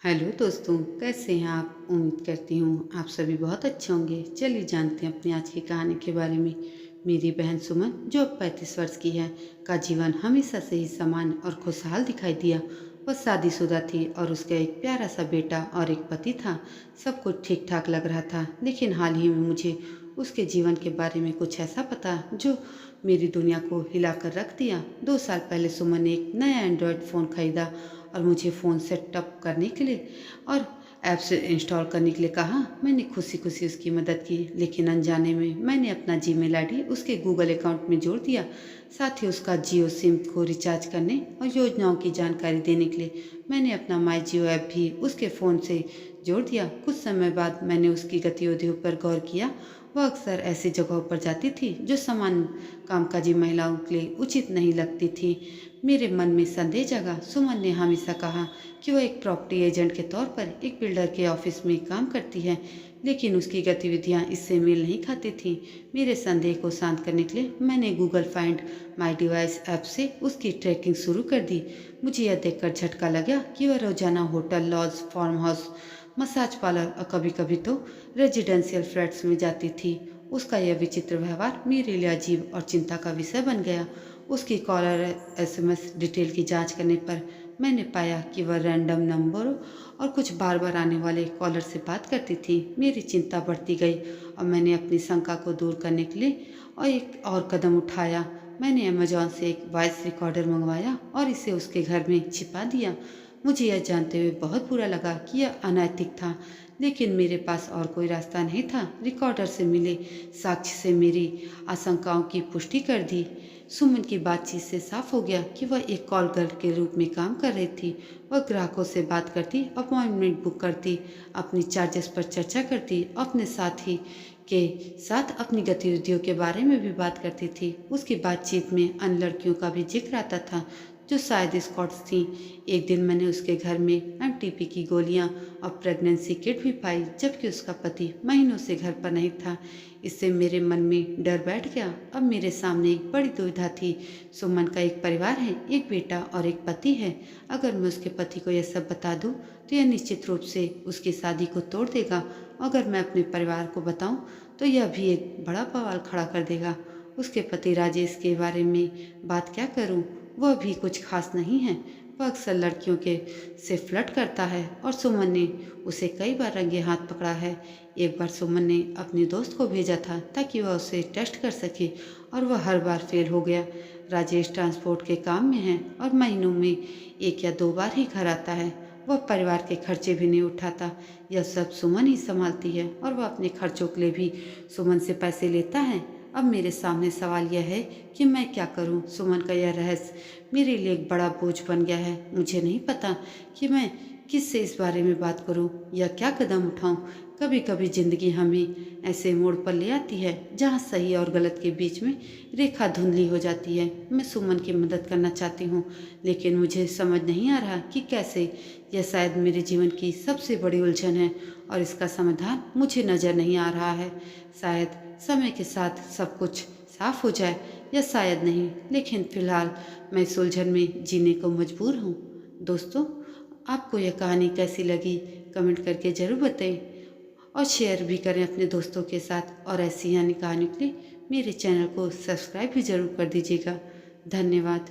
Hello दोस्तों, कैसे हैं आप। उम्मीद करती हूँ आप सभी बहुत अच्छे होंगे। चलिए जानते हैं अपनी आज की कहानी के बारे में। मेरी बहन सुमन, जो अब 35 वर्ष की है, का जीवन हमेशा से ही समान और खुशहाल दिखाई दिया। वह शादीशुदा थी और उसका एक प्यारा सा बेटा और एक पति था। सब कुछ ठीक ठाक लग रहा था, लेकिन हाल ही में मुझे उसके जीवन के बारे में कुछ ऐसा पता जो मेरी दुनिया को हिलाकर रख दिया। 2 साल पहले सुमन ने एक नया एंड्रॉयड फ़ोन खरीदा और मुझे फ़ोन सेटअप करने के लिए और ऐप्स इंस्टॉल करने के लिए कहा। मैंने खुशी खुशी उसकी मदद की, लेकिन अनजाने में मैंने अपना जीमेल आईडी उसके गूगल अकाउंट में जोड़ दिया। साथ ही उसका जियो सिम को रिचार्ज करने और योजनाओं की जानकारी देने के लिए मैंने अपना माई जियो ऐप भी उसके फ़ोन से जोड़ दिया। कुछ समय बाद मैंने उसकी गतिविधियों पर गौर किया। वह अक्सर ऐसी जगहों पर जाती थी जो सामान्य कामकाजी महिलाओं के लिए उचित नहीं लगती थी। मेरे मन में संदेह जगा। सुमन ने हमेशा कहा कि वह एक प्रॉपर्टी एजेंट के तौर पर एक बिल्डर के ऑफिस में काम करती है, लेकिन उसकी गतिविधियां इससे मेल नहीं खाती थीं। मेरे संदेह को शांत करने के लिए मैंने Google find my device app से उसकी ट्रैकिंग शुरू कर दी। मुझे यह देखकर झटका लगा कि वह रोजाना hotel, lodge, farm house, massage parlour और कभी कभी तो रेजिडेंशियल फ्लैट्स में जाती थी। उसका यह विचित्र व्यवहार मेरे लिए अजीब और चिंता का विषय बन गया। उसकी कॉलर एसएमएस डिटेल की जांच करने पर मैंने पाया कि वह रैंडम नंबरों और कुछ बार बार आने वाले कॉलर से बात करती थी। मेरी चिंता बढ़ती गई और मैंने अपनी शंका को दूर करने के लिए एक और कदम उठाया। मैंने अमेजॉन से एक वॉइस रिकॉर्डर मंगवाया और इसे उसके घर में छिपा दिया। मुझे यह जानते हुए बहुत बुरा लगा कि यह अनैतिक था, लेकिन मेरे पास और कोई रास्ता नहीं था। रिकॉर्डर से मिले साक्ष्य से मेरी आशंकाओं की पुष्टि कर दी। सुमन की बातचीत से साफ हो गया कि वह एक कॉल गर्ल के रूप में काम कर रही थी। वह ग्राहकों से बात करती, अपॉइंटमेंट बुक करती, अपनी चार्जेस पर चर्चा करती, अपने साथी के साथ अपनी गतिविधियों के बारे में भी बात करती थी। उसकी बातचीत में अन्य लड़कियों का भी जिक्र आता था जो शायद स्कॉट्स थीं। एक दिन मैंने उसके घर में एमटीपी की गोलियां और प्रेगनेंसी किट भी पाई, जबकि उसका पति महीनों से घर पर नहीं था। इससे मेरे मन में डर बैठ गया। अब मेरे सामने एक बड़ी दुविधा थी। सुमन का एक परिवार है, एक बेटा और एक पति है। अगर मैं उसके पति को यह सब बता दूं तो यह निश्चित रूप से उसकी शादी को तोड़ देगा। अगर मैं अपने परिवार को बताऊं तो यह भी एक बड़ा बवाल खड़ा कर देगा। उसके पति राजेश के बारे में बात क्या करूं? वह भी कुछ खास नहीं है। वह अक्सर लड़कियों के से फ्लर्ट करता है और सुमन ने उसे कई बार रंगे हाथ पकड़ा है। एक बार सुमन ने अपने दोस्त को भेजा था ताकि वह उसे टेस्ट कर सके, और वह हर बार फेल हो गया। राजेश ट्रांसपोर्ट के काम में है और महीनों में 1 या 2 बार ही घर आता है। वह परिवार के खर्चे भी नहीं उठाता। यह सब सुमन ही संभालती है और वह अपने खर्चों के लिए भी सुमन से पैसे लेता है। अब मेरे सामने सवाल यह है कि मैं क्या करूं? सुमन का यह रहस्य मेरे लिए एक बड़ा बोझ बन गया है। मुझे नहीं पता कि मैं किससे इस बारे में बात करूं या क्या कदम उठाऊं। कभी कभी जिंदगी हमें ऐसे मोड़ पर ले आती है जहां सही और गलत के बीच में रेखा धुंधली हो जाती है। मैं सुमन की मदद करना चाहती हूं, लेकिन मुझे समझ नहीं आ रहा कि कैसे। यह शायद मेरे जीवन की सबसे बड़ी उलझन है और इसका समाधान मुझे नज़र नहीं आ रहा है। शायद समय के साथ सब कुछ साफ हो जाए, या शायद नहीं, लेकिन फिलहाल मैं इस उलझन में जीने को मजबूर हूँ। दोस्तों, आपको यह कहानी कैसी लगी कमेंट करके ज़रूर बताएं और शेयर भी करें अपने दोस्तों के साथ। और ऐसी यानी कहानी के लिए मेरे चैनल को सब्सक्राइब भी ज़रूर कर दीजिएगा। धन्यवाद।